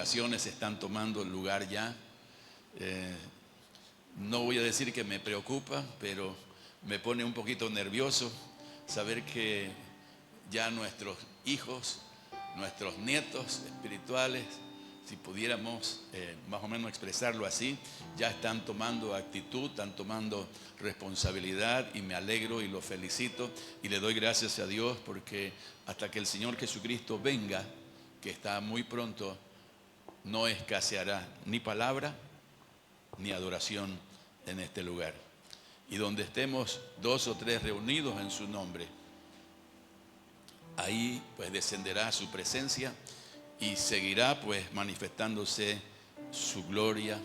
generaciones están tomando lugar ya. No voy a decir que me preocupa, pero me pone un poquito nervioso saber que ya nuestros hijos, nuestros nietos espirituales, si pudiéramos más o menos expresarlo así, ya están tomando actitud, están tomando responsabilidad, y me alegro y lo felicito y le doy gracias a Dios, porque hasta que el Señor Jesucristo venga, que está muy pronto, no escaseará ni palabra ni adoración en este lugar. Y donde estemos 2 o 3 reunidos en su nombre, ahí pues descenderá su presencia y seguirá pues manifestándose su gloria,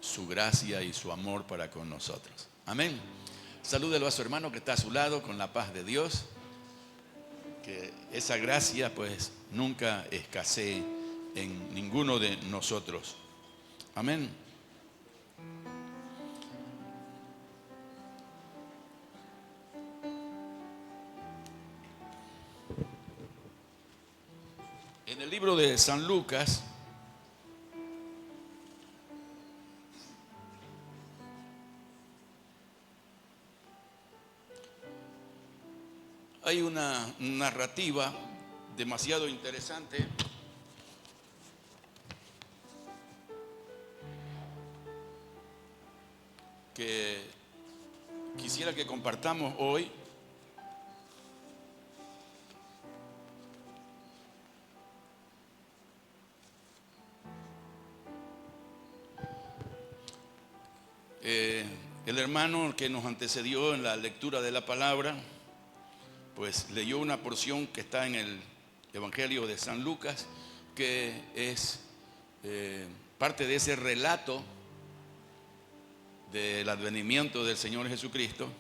su gracia y su amor para con nosotros. Amén. Salúdelo a su hermano que está a su lado con la paz de Dios. Que esa gracia pues nunca escasee en ninguno de nosotros. Amén. En el libro de San Lucas, hay una narrativa demasiado interesante que quisiera que compartamos hoy. El hermano que nos antecedió en la lectura de la palabra, pues leyó una porción que está en el Evangelio de San Lucas, que es parte de ese relato del advenimiento del Señor Jesucristo,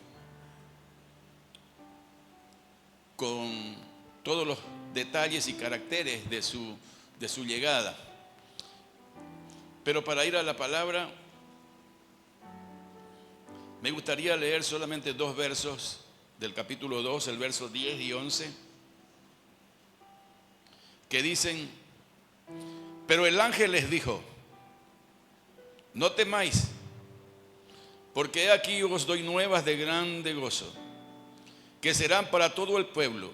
con todos los detalles y caracteres de su llegada. Pero para ir a la palabra, me gustaría leer solamente 2 versos del capítulo 2, el verso 10 y 11, que dicen: pero el ángel les dijo, no temáis, porque he aquí os doy nuevas de grande gozo, que serán para todo el pueblo,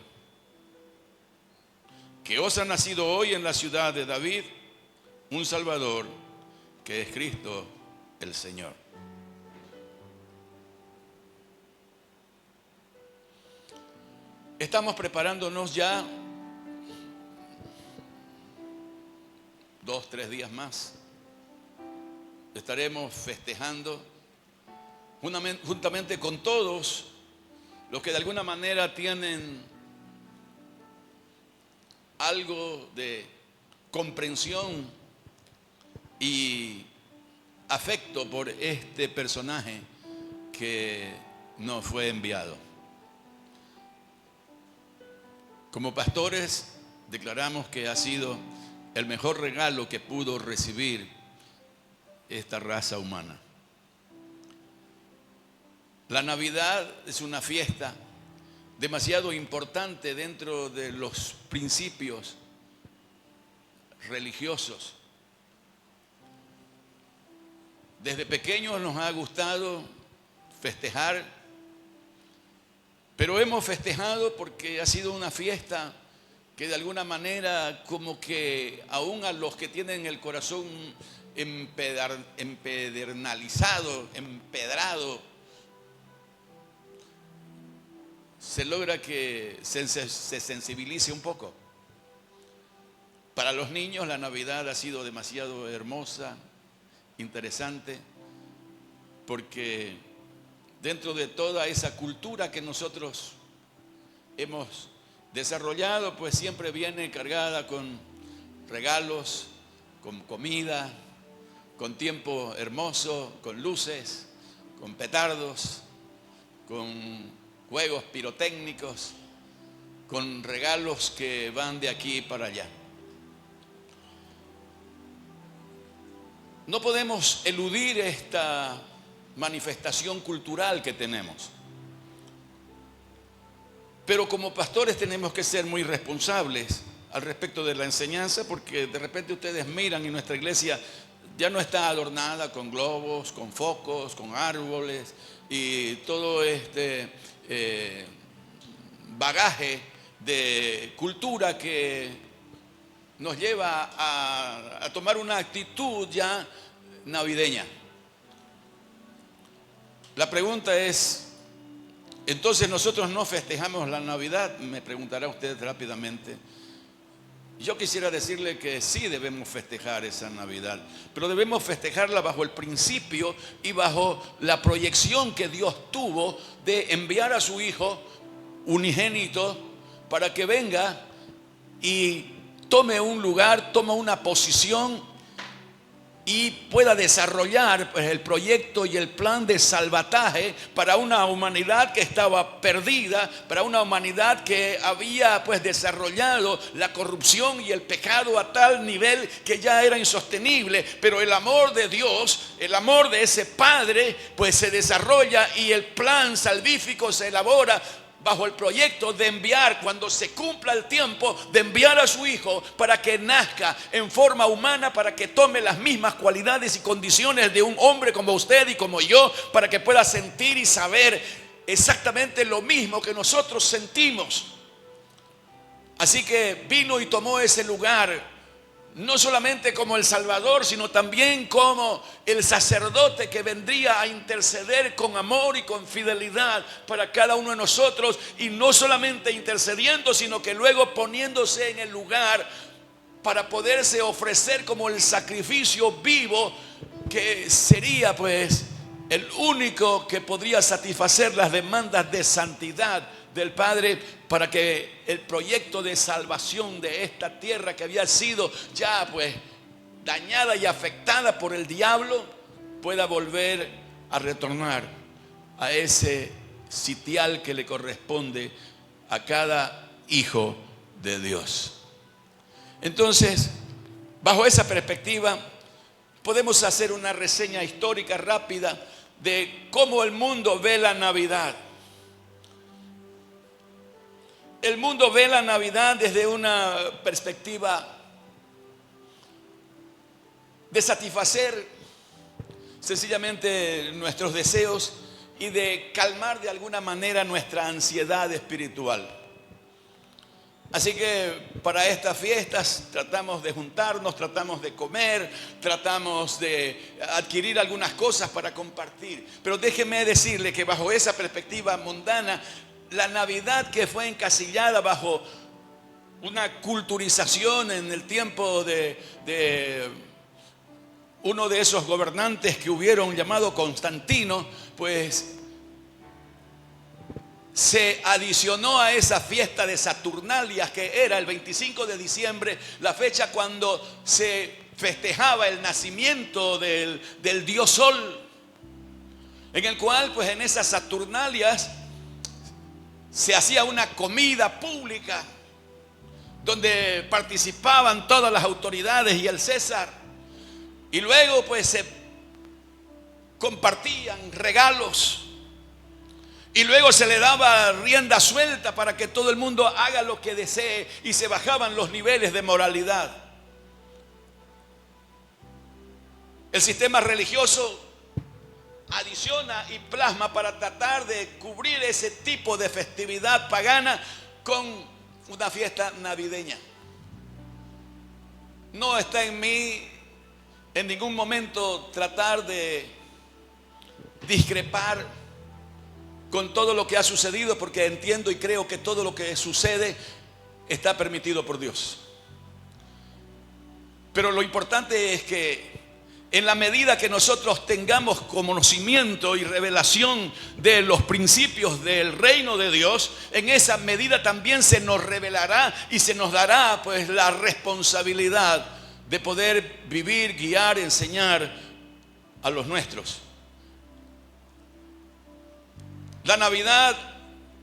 que os ha nacido hoy en la ciudad de David un Salvador, que es Cristo el Señor. Estamos preparándonos ya 2, 3 días más. Estaremos festejando juntamente con todos los que de alguna manera tienen algo de comprensión y afecto por este personaje que nos fue enviado. Como pastores declaramos que ha sido el mejor regalo que pudo recibir esta raza humana. La Navidad es una fiesta demasiado importante dentro de los principios religiosos. Desde pequeños nos ha gustado festejar, pero hemos festejado porque ha sido una fiesta que de alguna manera como que aún a los que tienen el corazón empedernalizado, empedrado, se logra que se sensibilice un poco. Para los niños la Navidad ha sido demasiado hermosa, interesante, porque dentro de toda esa cultura que nosotros hemos desarrollado, pues siempre viene cargada con regalos, con comida, con tiempo hermoso, con luces, con petardos, con juegos pirotécnicos, con regalos que van de aquí para allá. No podemos eludir esta manifestación cultural que tenemos. Pero como pastores tenemos que ser muy responsables al respecto de la enseñanza, porque de repente ustedes miran y nuestra iglesia ya no está adornada con globos, con focos, con árboles y todo este bagaje de cultura que nos lleva a tomar una actitud ya navideña. La pregunta es, entonces nosotros no festejamos la Navidad, me preguntará usted rápidamente. Yo quisiera decirle que sí debemos festejar esa Navidad, pero debemos festejarla bajo el principio y bajo la proyección que Dios tuvo de enviar a su Hijo unigénito para que venga y tome un lugar, tome una posición y pueda desarrollar pues, el proyecto y el plan de salvataje para una humanidad que estaba perdida, para una humanidad que había pues desarrollado la corrupción y el pecado a tal nivel que ya era insostenible. Pero el amor de Dios, el amor de ese Padre, pues se desarrolla y el plan salvífico se elabora bajo el proyecto de enviar, cuando se cumpla el tiempo, de enviar a su Hijo para que nazca en forma humana, para que tome las mismas cualidades y condiciones de un hombre como usted y como yo, para que pueda sentir y saber exactamente lo mismo que nosotros sentimos. Así que vino y tomó ese lugar, no solamente como el Salvador, sino también como el sacerdote que vendría a interceder con amor y con fidelidad para cada uno de nosotros, y no solamente intercediendo, sino que luego poniéndose en el lugar para poderse ofrecer como el sacrificio vivo, que sería pues el único que podría satisfacer las demandas de santidad del Padre, para que el proyecto de salvación de esta tierra que había sido ya pues dañada y afectada por el diablo pueda volver a retornar a ese sitial que le corresponde a cada hijo de Dios. Entonces, bajo esa perspectiva, podemos hacer una reseña histórica rápida de cómo el mundo ve la Navidad. El mundo ve la Navidad desde una perspectiva de satisfacer sencillamente nuestros deseos y de calmar de alguna manera nuestra ansiedad espiritual. Así que para estas fiestas tratamos de juntarnos, tratamos de comer, tratamos de adquirir algunas cosas para compartir. Pero déjeme decirle que bajo esa perspectiva mundana, la Navidad, que fue encasillada bajo una culturización en el tiempo de uno de esos gobernantes que hubieron, llamado Constantino, pues se adicionó a esa fiesta de Saturnalias, que era el 25 de diciembre, la fecha cuando se festejaba el nacimiento del dios Sol, en el cual pues en esas Saturnalias se hacía una comida pública donde participaban todas las autoridades y el César, y luego pues se compartían regalos y luego se le daba rienda suelta para que todo el mundo haga lo que desee, y se bajaban los niveles de moralidad. El sistema religioso adiciona y plasma para tratar de cubrir ese tipo de festividad pagana con una fiesta navideña. No está en mí en ningún momento tratar de discrepar con todo lo que ha sucedido, porque entiendo y creo que todo lo que sucede está permitido por Dios. Pero lo importante es que en la medida que nosotros tengamos conocimiento y revelación de los principios del reino de Dios, en esa medida también se nos revelará y se nos dará pues la responsabilidad de poder vivir, guiar, enseñar a los nuestros. La Navidad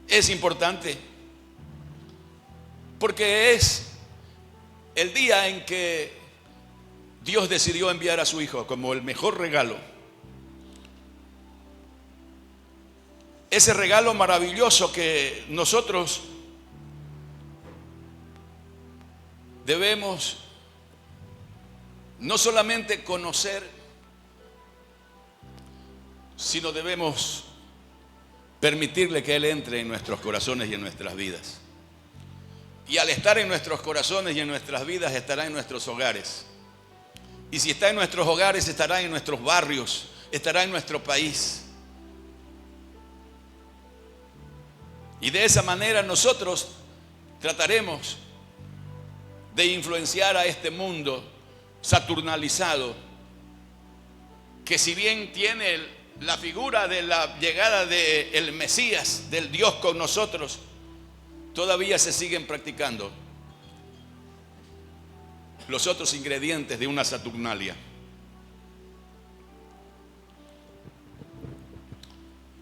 es importante porque es el día en que Dios decidió enviar a su Hijo como el mejor regalo. Ese regalo maravilloso que nosotros debemos no solamente conocer, sino debemos permitirle que Él entre en nuestros corazones y en nuestras vidas. Y al estar en nuestros corazones y en nuestras vidas, estará en nuestros hogares. Y si está en nuestros hogares, estará en nuestros barrios, estará en nuestro país. Y de esa manera nosotros trataremos de influenciar a este mundo saturnalizado, que si bien tiene la figura de la llegada del Mesías, del Dios con nosotros, todavía se siguen practicando los otros ingredientes de una Saturnalia.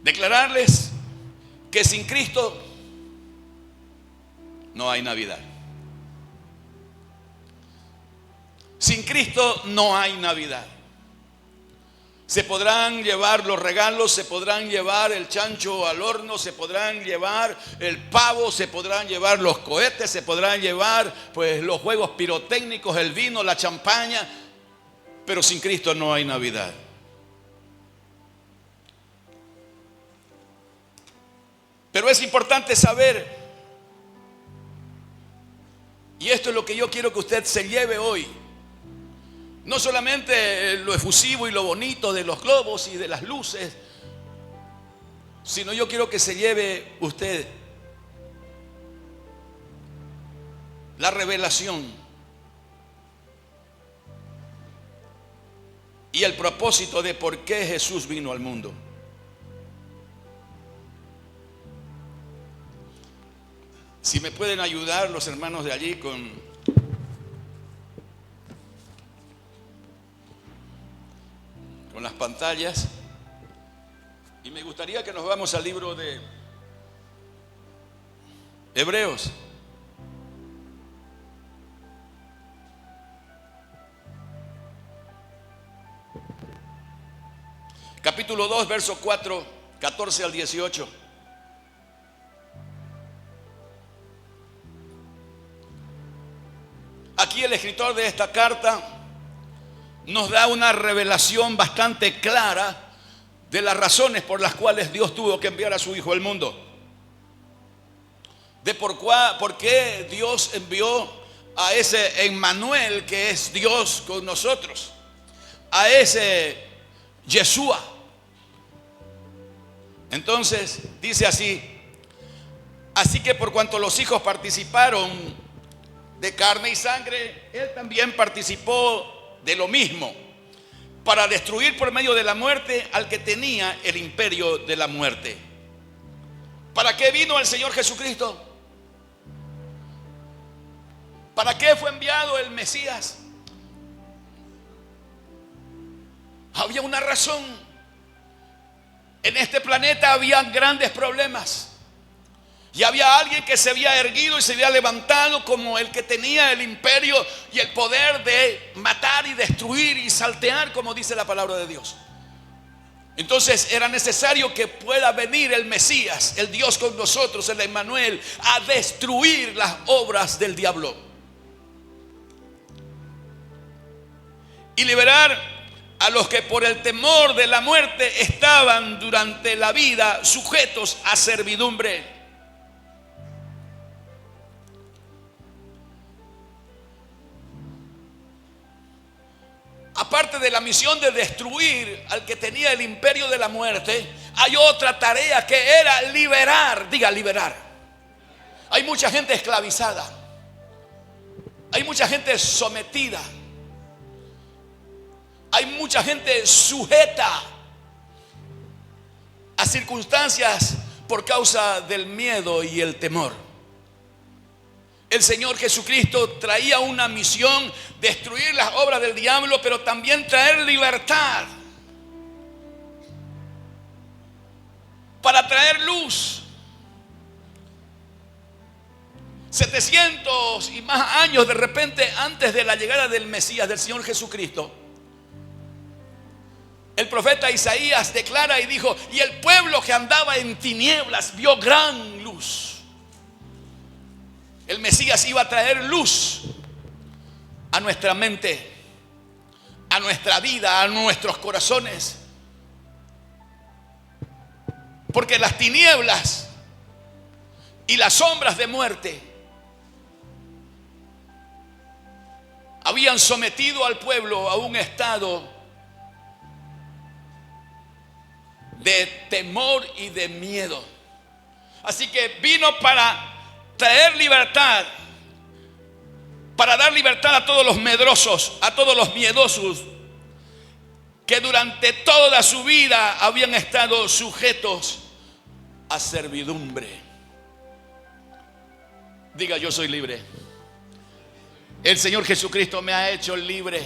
Declararles que sin Cristo no hay Navidad. Sin Cristo no hay Navidad. Se podrán llevar los regalos, se podrán llevar el chancho al horno, se podrán llevar el pavo, se podrán llevar los cohetes, se podrán llevar pues los juegos pirotécnicos, el vino, la champaña, pero sin Cristo no hay Navidad. Pero es importante saber, y esto es lo que yo quiero que usted se lleve hoy, no solamente lo efusivo y lo bonito de los globos y de las luces, sino yo quiero que se lleve usted la revelación y el propósito de por qué Jesús vino al mundo. Si me pueden ayudar los hermanos de allí con las pantallas. Y me gustaría que nos vamos al libro de Hebreos. Capítulo 2, verso 4, 14 al 18. Aquí el escritor de esta carta nos da una revelación bastante clara de las razones por las cuales Dios tuvo que enviar a su Hijo al mundo. De por qué Dios envió a ese Emmanuel, que es Dios con nosotros, a ese Yeshua. Entonces dice así: así que por cuanto los hijos participaron de carne y sangre, Él también participó de lo mismo, para destruir por medio de la muerte al que tenía el imperio de la muerte. ¿Para qué vino el Señor Jesucristo? ¿Para qué fue enviado el Mesías? Había una razón. En este planeta había grandes problemas. Y había alguien que se había erguido y se había levantado como el que tenía el imperio y el poder de matar y destruir y saltear, como dice la palabra de Dios. Entonces era necesario que pueda venir el Mesías, el Dios con nosotros, el Emmanuel, a destruir las obras del diablo y liberar a los que por el temor de la muerte estaban durante la vida sujetos a servidumbre. Aparte de la misión de destruir al que tenía el imperio de la muerte, hay otra tarea que era liberar. Diga, liberar. Hay mucha gente esclavizada. Hay mucha gente sometida. Hay mucha gente sujeta a circunstancias por causa del miedo y el temor. El Señor Jesucristo traía una misión: destruir las obras del diablo, pero también traer libertad, para traer luz. 700 y más años de repente antes de la llegada del Mesías, del Señor Jesucristo, el profeta Isaías declara y dijo: y el pueblo que andaba en tinieblas vio gran luz. El Mesías iba a traer luz a nuestra mente, a nuestra vida, a nuestros corazones. Porque las tinieblas y las sombras de muerte habían sometido al pueblo a un estado de temor y de miedo. Así que vino para traer libertad, para dar libertad a todos los medrosos, a todos los miedosos, que durante toda su vida habían estado sujetos a servidumbre. Diga: yo soy libre. El Señor Jesucristo me ha hecho libre.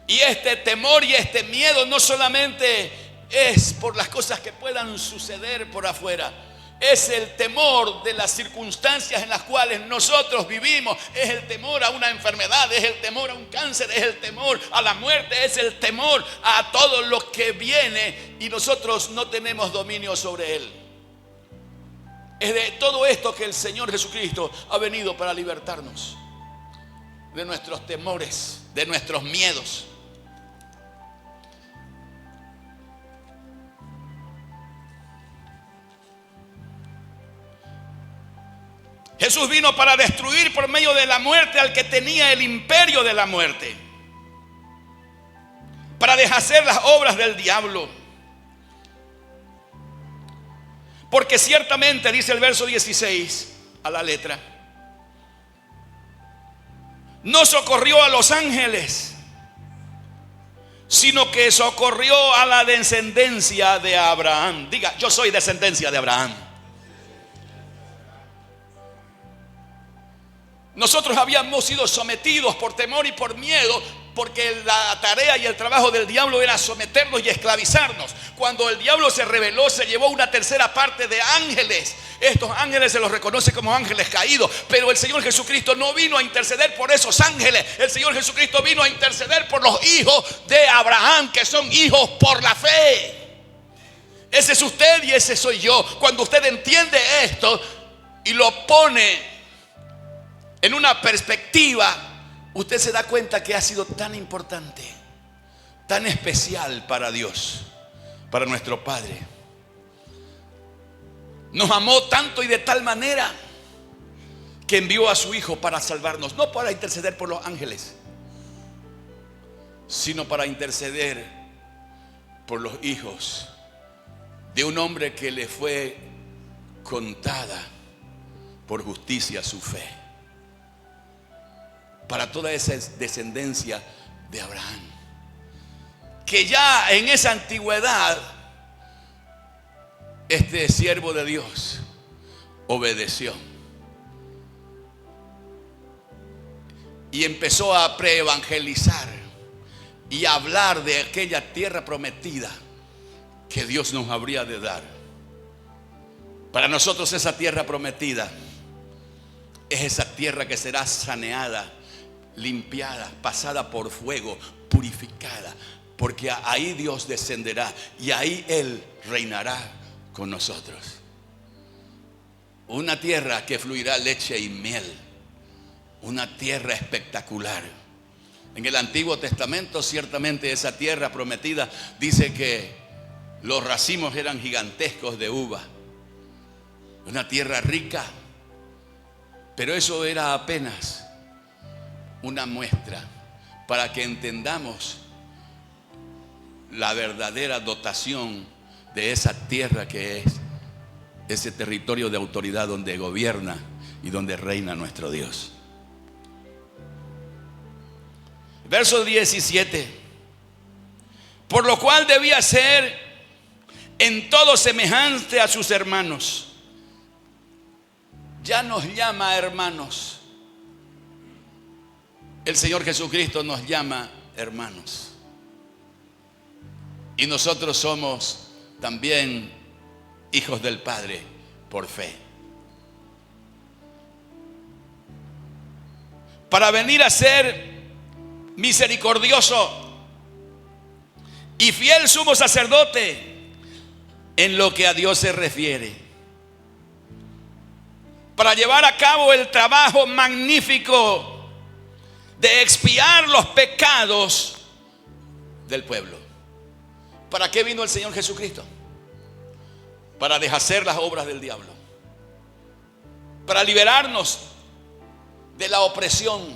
Y este temor y este miedo no solamente es por las cosas que puedan suceder por afuera. Es el temor de las circunstancias en las cuales nosotros vivimos. Es el temor a una enfermedad, es el temor a un cáncer, es el temor a la muerte, es el temor a todo lo que viene y nosotros no tenemos dominio sobre él. Es de todo esto que el Señor Jesucristo ha venido para libertarnos de nuestros temores, de nuestros miedos. Jesús vino para destruir por medio de la muerte al que tenía el imperio de la muerte, para deshacer las obras del diablo. Porque ciertamente, dice el verso 16 a la letra, no socorrió a los ángeles, sino que socorrió a la descendencia de Abraham. Diga: yo soy descendencia de Abraham. Nosotros habíamos sido sometidos por temor y por miedo, porque la tarea y el trabajo del diablo era someternos y esclavizarnos. Cuando el diablo se rebeló, se llevó una tercera parte de ángeles. Estos ángeles se los reconoce como ángeles caídos, pero el Señor Jesucristo no vino a interceder por esos ángeles. El Señor Jesucristo vino a interceder por los hijos de Abraham, que son hijos por la fe. Ese es usted y ese soy yo. Cuando usted entiende esto y lo pone en una perspectiva, usted se da cuenta que ha sido tan importante, tan especial para Dios, para nuestro Padre. Nos amó tanto y de tal manera que envió a su Hijo para salvarnos, no para interceder por los ángeles, sino para interceder por los hijos de un hombre que le fue contada por justicia su fe. Para toda esa descendencia de Abraham, que ya en esa antigüedad este siervo de Dios obedeció y empezó a preevangelizar y a hablar de aquella tierra prometida que Dios nos habría de dar. Para nosotros esa tierra prometida es esa tierra que será saneada, limpiada, pasada por fuego, purificada, porque ahí Dios descenderá y ahí Él reinará con nosotros. Una tierra que fluirá leche y miel, una tierra espectacular. En el Antiguo Testamento ciertamente esa tierra prometida dice que los racimos eran gigantescos de uva, una tierra rica, pero eso era apenas una muestra para que entendamos la verdadera dotación de esa tierra que es ese territorio de autoridad donde gobierna y donde reina nuestro Dios. Verso 17: por lo cual debía ser en todo semejante a sus hermanos. Ya nos llama hermanos. El Señor Jesucristo nos llama hermanos. Y nosotros somos también hijos del Padre por fe. Para venir a ser misericordioso y fiel sumo sacerdote en lo que a Dios se refiere, para llevar a cabo el trabajo magnífico de expiar los pecados del pueblo. ¿Para qué vino el Señor Jesucristo? Para deshacer las obras del diablo, para liberarnos de la opresión,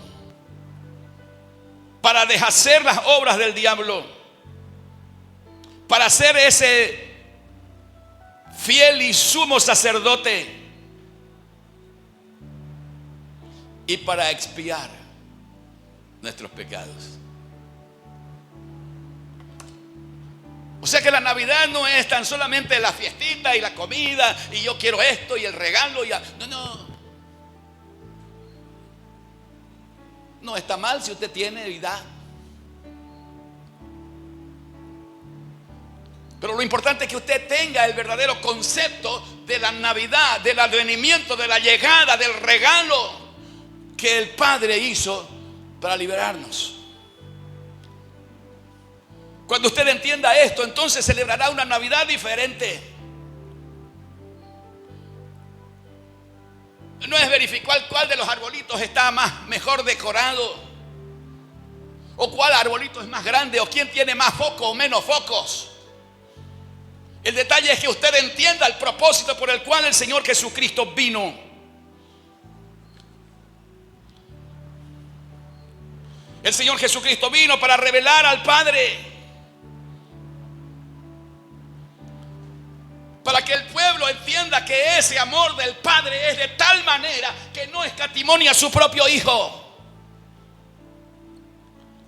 para deshacer las obras del diablo, para ser ese fiel y sumo sacerdote y para expiar nuestros pecados. O sea que la Navidad no es tan solamente la fiestita y la comida y yo quiero esto y el regalo y no está mal si usted tiene y da. Pero lo importante es que usted tenga el verdadero concepto de la Navidad, del advenimiento, de la llegada, del regalo que el Padre hizo para liberarnos. Cuando usted entienda esto, entonces celebrará una Navidad diferente. No es verificar cuál de los arbolitos está mejor decorado, o cuál arbolito es más grande, o quién tiene más focos o menos focos. El detalle es que usted entienda el propósito por el cual el Señor Jesucristo vino. El Señor Jesucristo vino para revelar al Padre, para que el pueblo entienda que ese amor del Padre es de tal manera que no escatimonia a su propio Hijo,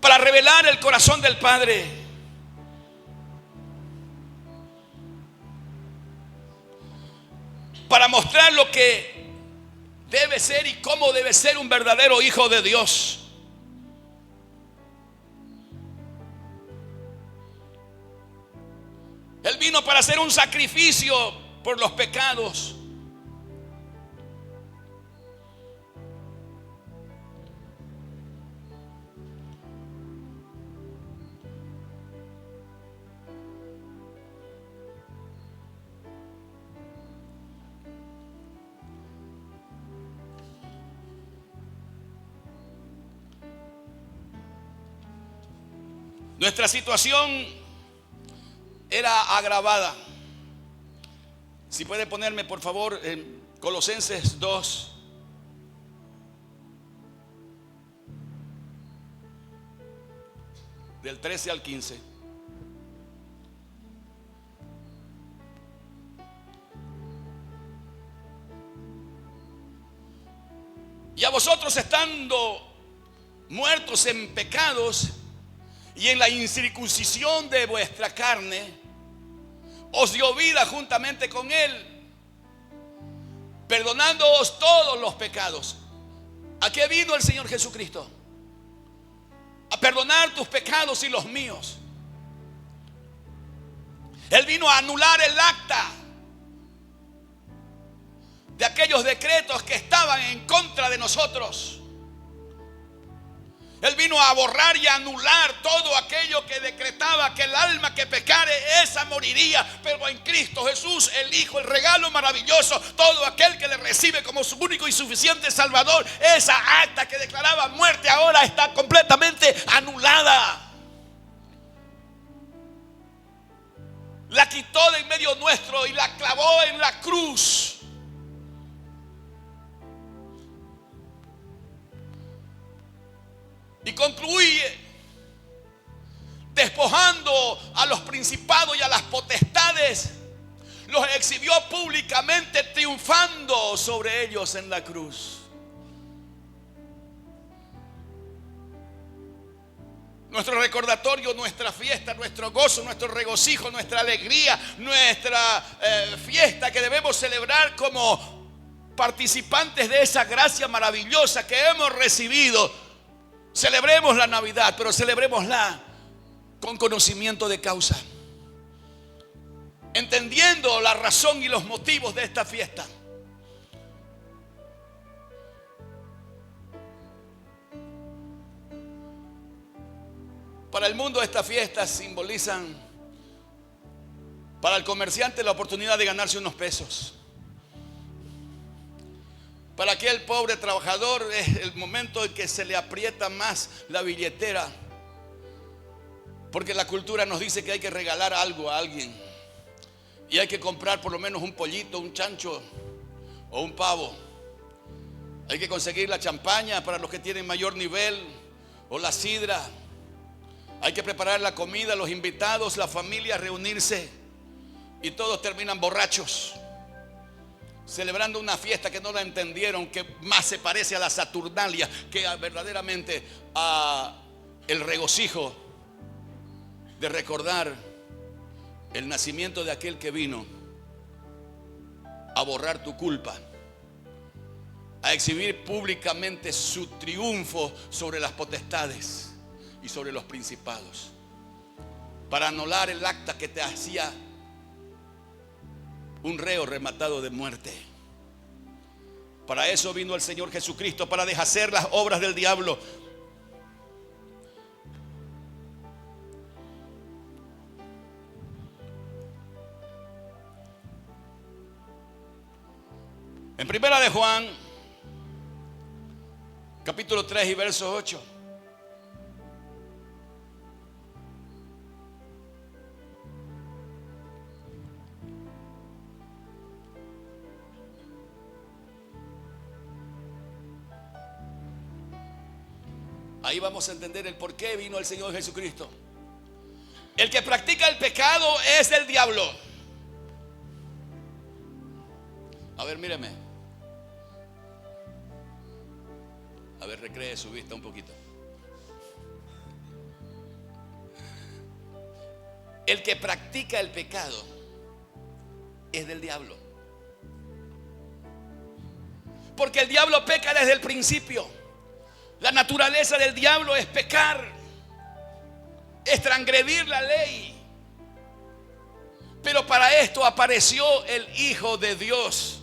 para revelar el corazón del Padre, para mostrar lo que debe ser y cómo debe ser un verdadero hijo de Dios. Él vino para hacer un sacrificio por los pecados. Nuestra situación era agravada. Si puede ponerme por favor en Colosenses 2. Del 13 al 15. Y a vosotros, estando muertos en pecados y en la incircuncisión de vuestra carne, os dio vida juntamente con Él, perdonándoos todos los pecados. ¿A qué vino el Señor Jesucristo? A perdonar tus pecados y los míos. Él vino a anular el acta de aquellos decretos que estaban en contra de nosotros. Él vino a borrar y a anular todo aquello que decretaba que el alma que pecare, esa moriría. Pero en Cristo Jesús, el Hijo, el regalo maravilloso, todo aquel que le recibe como su único y suficiente Salvador, esa acta que declaraba muerte ahora está completamente anulada. La quitó de en medio nuestro y la clavó en la cruz. Y concluye despojando a los principados y a las potestades, los exhibió públicamente, triunfando sobre ellos en la cruz. Nuestro recordatorio, nuestra fiesta, nuestro gozo, nuestro regocijo, nuestra alegría, nuestra fiesta que debemos celebrar como participantes de esa gracia maravillosa que hemos recibido. Celebremos la Navidad, pero celebrémosla con conocimiento de causa, entendiendo la razón y los motivos de esta fiesta. Para el mundo estas fiestas simbolizan, para el comerciante, la oportunidad de ganarse unos pesos. Para aquel pobre trabajador es el momento en que se le aprieta más la billetera, porque la cultura nos dice que hay que regalar algo a alguien y hay que comprar por lo menos un pollito, un chancho o un pavo. Hay que conseguir la champaña para los que tienen mayor nivel, o la sidra. Hay que preparar la comida, los invitados, la familia, reunirse, y todos terminan borrachos, celebrando una fiesta que no la entendieron, que más se parece a la Saturnalia que verdaderamente a el regocijo de recordar el nacimiento de aquel que vino a borrar tu culpa, a exhibir públicamente su triunfo sobre las potestades y sobre los principados, para anular el acta que te hacía un reo rematado de muerte. Para eso vino el Señor Jesucristo, para deshacer las obras del diablo. En primera de Juan, capítulo 3 y verso 8. Ahí vamos a entender el por qué vino el Señor Jesucristo. El que practica el pecado es el diablo. A ver, míreme. A ver, recree su vista un poquito. El que practica el pecado es del diablo. Porque el diablo peca desde el principio. La naturaleza del diablo es pecar, es transgredir la ley. Pero para esto apareció el Hijo de Dios.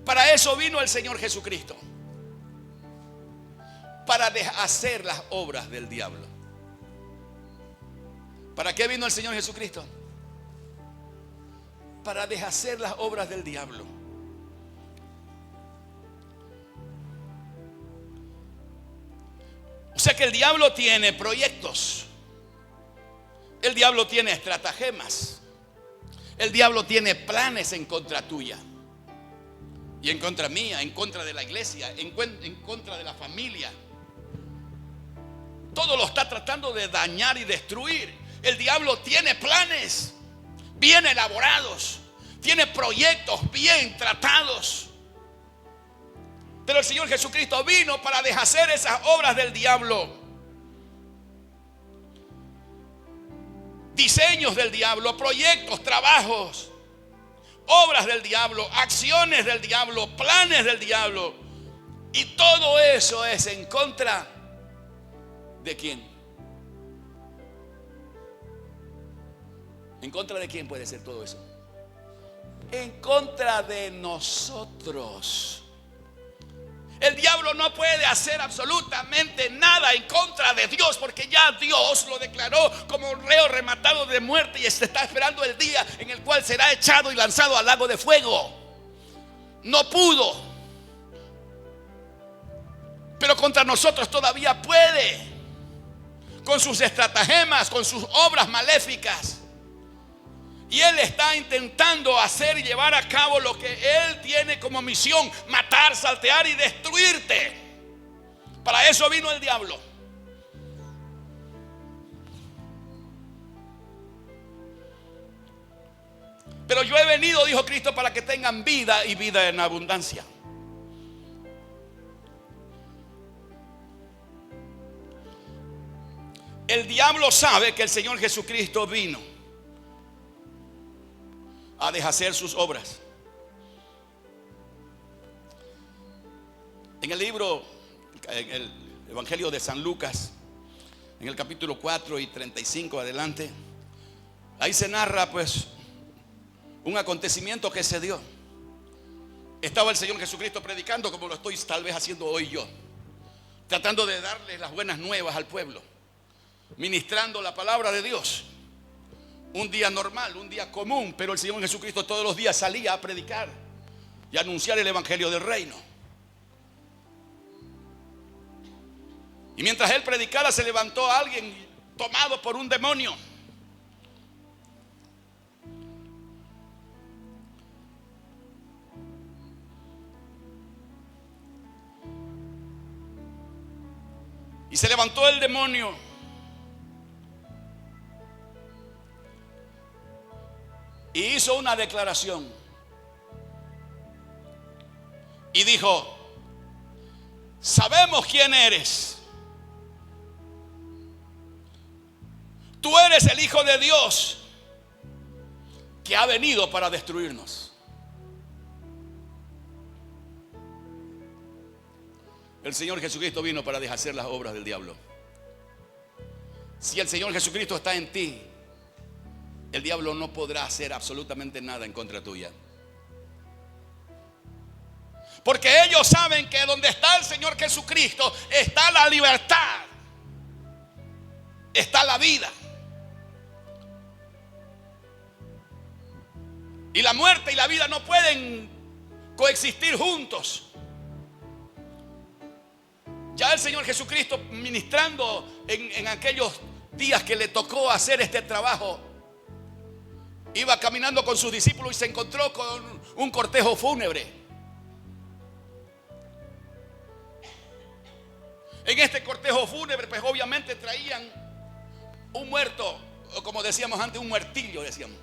Para eso vino el Señor Jesucristo, para deshacer las obras del diablo. ¿Para qué vino el Señor Jesucristo? Para deshacer las obras del diablo. O sea que el diablo tiene proyectos, el diablo tiene estratagemas, el diablo tiene planes en contra tuya y en contra mía, en contra de la iglesia, en contra de la familia. Todo lo está tratando de dañar y destruir. El diablo tiene planes bien elaborados, tiene proyectos bien tratados. Pero el Señor Jesucristo vino para deshacer esas obras del diablo. Diseños del diablo, proyectos, trabajos, obras del diablo, acciones del diablo, planes del diablo. Y todo eso es en contra ¿de quién? ¿En contra de quién puede ser todo eso? En contra de nosotros. El diablo no puede hacer absolutamente nada en contra de Dios, porque ya Dios lo declaró como un reo rematado de muerte y se está esperando el día en el cual será echado y lanzado al lago de fuego. No pudo, pero contra nosotros todavía puede, con sus estratagemas, con sus obras maléficas. Y él está intentando hacer y llevar a cabo lo que él tiene como misión: matar, saltear y destruirte. Para eso vino el diablo. Pero yo he venido, dijo Cristo, para que tengan vida y vida en abundancia. El diablo sabe que el Señor Jesucristo vino a deshacer sus obras. En el libro, en el Evangelio de San Lucas, en el capítulo 4 y 35 adelante, ahí se narra pues un acontecimiento que se dio. Estaba el Señor Jesucristo predicando como lo estoy tal vez haciendo hoy yo, tratando de darle las buenas nuevas al pueblo, ministrando la palabra de Dios. Un día normal, un día común, pero el Señor Jesucristo todos los días salía a predicar. y anunciar el evangelio del reino. Y mientras él predicaba, se levantó alguien tomado por un demonio. Y se levantó el demonio. Y hizo una declaración. Y dijo: sabemos quién eres. Tú eres el Hijo de Dios que ha venido para destruirnos. El Señor Jesucristo vino para deshacer las obras del diablo. Si el Señor Jesucristo está en ti, el diablo no podrá hacer absolutamente nada en contra tuya. Porque ellos saben que donde está el Señor Jesucristo está la libertad, está la vida. Y la muerte y la vida no pueden coexistir juntos. Ya el Señor Jesucristo, ministrando en aquellos días que le tocó hacer este trabajo, iba caminando con sus discípulos y se encontró con un cortejo fúnebre. En este cortejo fúnebre, pues obviamente traían un muerto, o como decíamos antes, un muertillo, decíamos.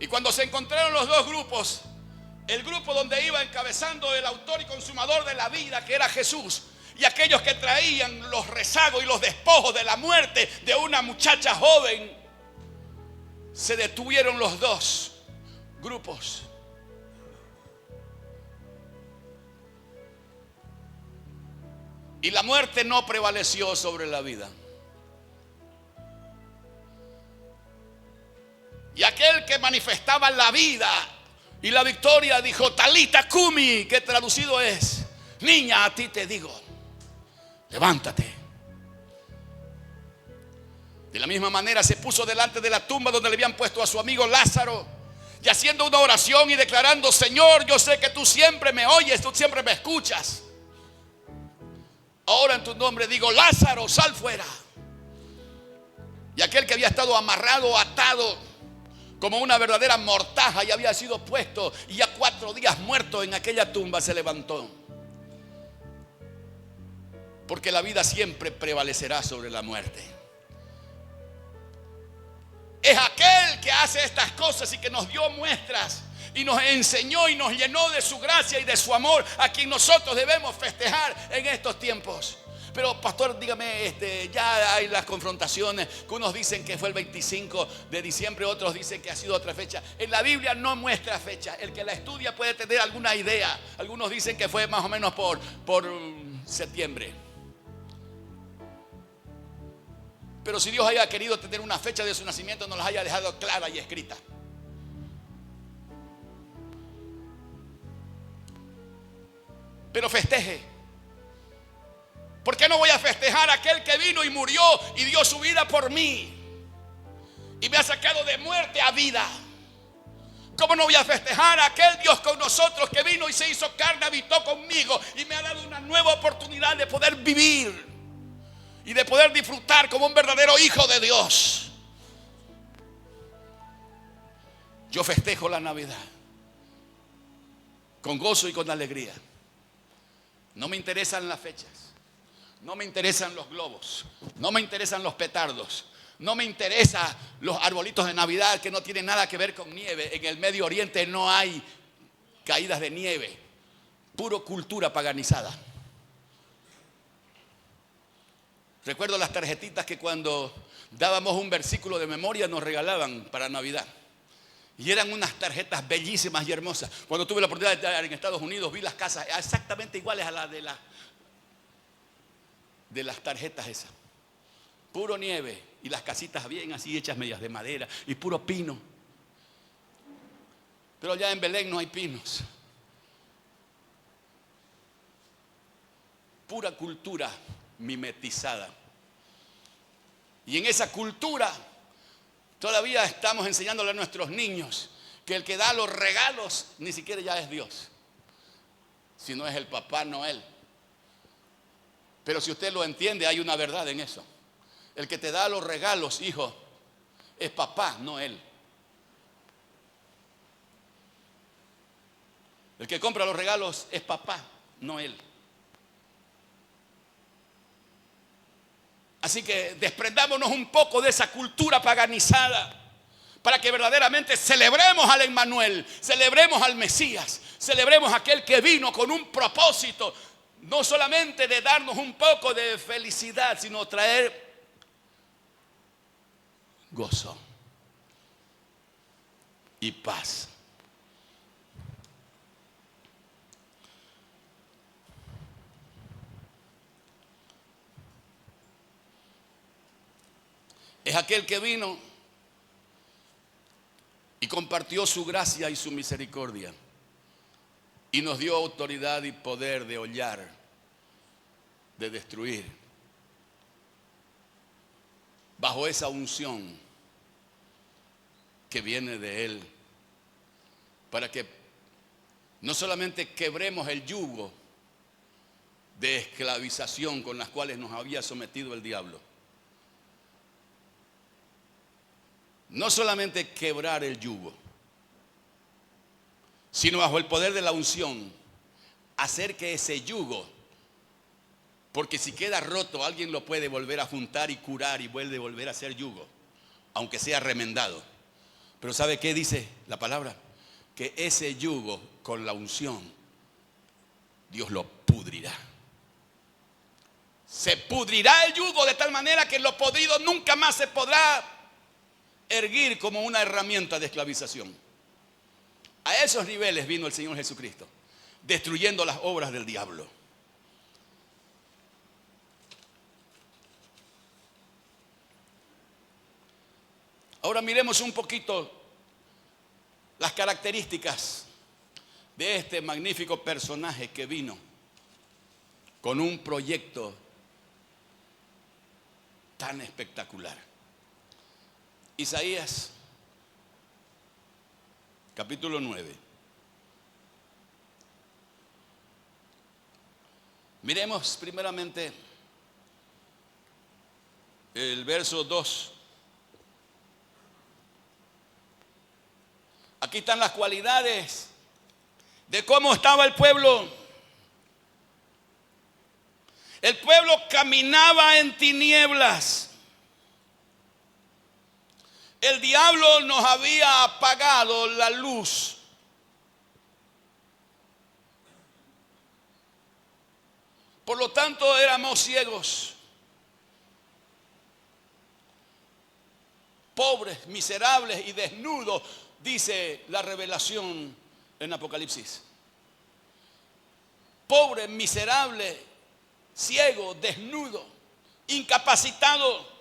Y cuando se encontraron los dos grupos, el grupo donde iba encabezando el autor y consumador de la vida, que era Jesús, y aquellos que traían los rezagos y los despojos de la muerte de una muchacha joven, se detuvieron los dos grupos. Y la muerte no prevaleció sobre la vida. Y aquel que manifestaba la vida y la victoria dijo: Talita Kumi, que traducido es: niña, a ti te digo, levántate. De la misma manera se puso delante de la tumba donde le habían puesto a su amigo Lázaro, y haciendo una oración y declarando: Señor, yo sé que tú siempre me oyes, tú siempre me escuchas. Ahora en tu nombre digo: Lázaro, sal fuera. Y aquel que había estado amarrado, atado como una verdadera mortaja y había sido puesto y ya 4 días muerto en aquella tumba, se levantó. Porque la vida siempre prevalecerá sobre la muerte. Es aquel que hace estas cosas y que nos dio muestras y nos enseñó y nos llenó de su gracia y de su amor, a quien nosotros debemos festejar en estos tiempos. Pero pastor, dígame, ya hay las confrontaciones, que unos dicen que fue el 25 de diciembre, otros dicen que ha sido otra fecha. En la Biblia no muestra fecha. El que la estudia puede tener alguna idea. Algunos dicen que fue más o menos por septiembre. Pero si Dios haya querido tener una fecha de su nacimiento, nos la haya dejado clara y escrita. Pero festeje. ¿Por qué no voy a festejar a aquel que vino y murió y dio su vida por mí y me ha sacado de muerte a vida? ¿Cómo no voy a festejar a aquel Dios con nosotros que vino y se hizo carne, habitó conmigo y me ha dado una nueva oportunidad de poder vivir y de poder disfrutar como un verdadero hijo de Dios? Yo festejo la Navidad con gozo y con alegría. No me interesan las fechas. No me interesan los globos, no me interesan los petardos, no me interesan los arbolitos de Navidad que no tienen nada que ver con nieve. En el Medio Oriente no hay caídas de nieve, puro cultura paganizada. Recuerdo las tarjetitas que cuando dábamos un versículo de memoria nos regalaban para Navidad. Y eran unas tarjetas bellísimas y hermosas. Cuando tuve la oportunidad de estar en Estados Unidos, vi las casas exactamente iguales a las de las tarjetas esas. Puro nieve y las casitas bien así hechas medias de madera y puro pino. Pero allá en Belén no hay pinos. Pura cultura mimetizada. Y en esa cultura Todavía estamos enseñándole a nuestros niños que el que da los regalos ni siquiera ya es Dios, sino es el Papá Noel. Pero si usted lo entiende, hay una verdad en eso. El que te da los regalos, hijo, es Papá Noel. El que compra los regalos es Papá Noel. Así que desprendámonos un poco de esa cultura paganizada para que verdaderamente celebremos al Emmanuel, celebremos al Mesías, celebremos a aquel que vino con un propósito, no solamente de darnos un poco de felicidad, sino traer gozo y paz. Es aquel que vino y compartió su gracia y su misericordia y nos dio autoridad y poder de hollar, de destruir, bajo esa unción que viene de Él, para que no solamente quebremos el yugo de esclavización con las cuales nos había sometido el diablo, no solamente quebrar el yugo, sino bajo el poder de la unción, hacer que ese yugo, porque si queda roto, alguien lo puede volver a juntar y curar y vuelve a volver a ser yugo, aunque sea remendado. Pero ¿sabe qué dice la palabra? Que ese yugo con la unción, Dios lo pudrirá. Se pudrirá el yugo de tal manera que lo podrido nunca más se podrá erguir como una herramienta de esclavización. A esos niveles vino el Señor Jesucristo, destruyendo las obras del diablo. Ahora miremos un poquito las características de este magnífico personaje que vino con un proyecto tan espectacular. Isaías, capítulo 9. Miremos primeramente el verso 2. Aquí están las cualidades de cómo estaba el pueblo. El pueblo caminaba en tinieblas. El diablo nos había apagado la luz. Por lo tanto, éramos ciegos, pobres, miserables y desnudos, dice la revelación en Apocalipsis. Pobre, miserable, ciego, desnudo, incapacitado.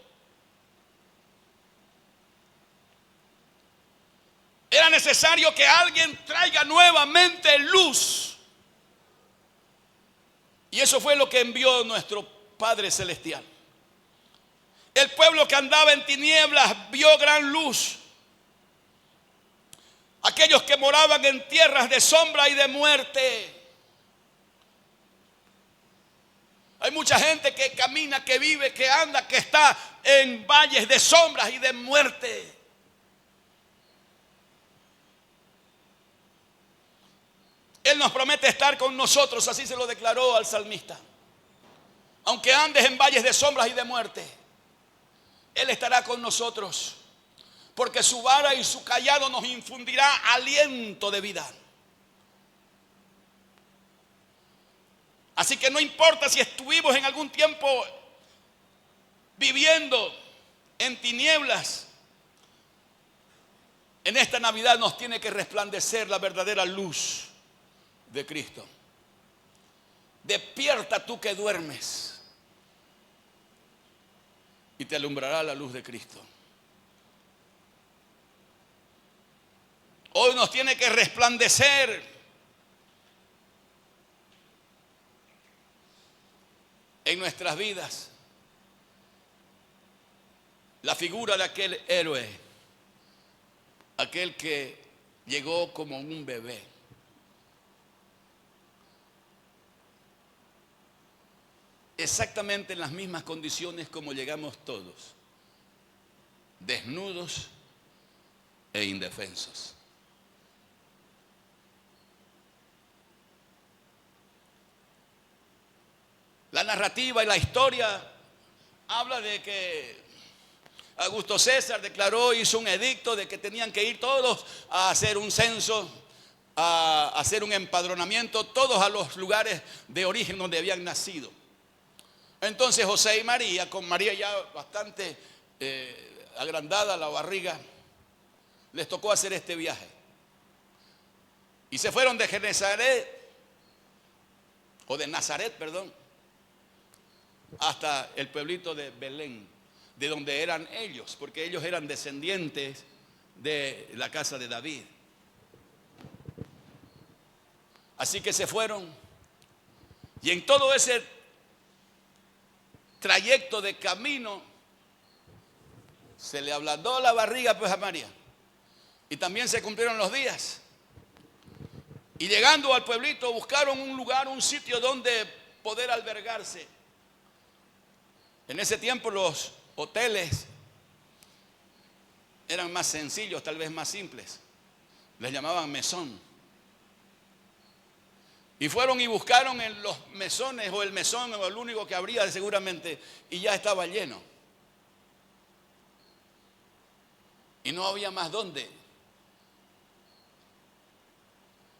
Era necesario que alguien traiga nuevamente luz. Y eso fue lo que envió nuestro Padre Celestial. El pueblo que andaba en tinieblas vio gran luz. Aquellos que moraban en tierras de sombra y de muerte. Hay mucha gente que camina, que vive, que anda, que está en valles de sombras y de muerte. Él nos promete estar con nosotros, así se lo declaró al salmista. Aunque andes en valles de sombras y de muerte, Él estará con nosotros, porque su vara y su cayado nos infundirá aliento de vida. Así que no importa si estuvimos en algún tiempo viviendo en tinieblas, en esta Navidad nos tiene que resplandecer la verdadera luz de Cristo. Despierta tú que duermes y te alumbrará la luz de Cristo. Hoy nos tiene que resplandecer en nuestras vidas la figura de aquel héroe aquel que llegó como un bebé. Exactamente en las mismas condiciones como llegamos todos, desnudos e indefensos. La narrativa y la historia habla de que Augusto César declaró, hizo un edicto de que tenían que ir todos a hacer un censo, a hacer un empadronamiento, todos a los lugares de origen donde habían nacido. Entonces José y María, con María ya bastante agrandada la barriga, les tocó hacer este viaje. Y se fueron de Nazaret, hasta el pueblito de Belén, de donde eran ellos, porque ellos eran descendientes de la casa de David. Así que se fueron, y en todo ese trayecto de camino se le ablandó la barriga pues a María, y también se cumplieron los días. Y llegando al pueblito buscaron un lugar, un sitio donde poder albergarse. En ese tiempo los hoteles eran más sencillos, tal vez más simples. Les llamaban mesón. Y fueron y buscaron en los mesones, o el mesón, o el único que habría seguramente, y ya estaba lleno. Y no había más dónde.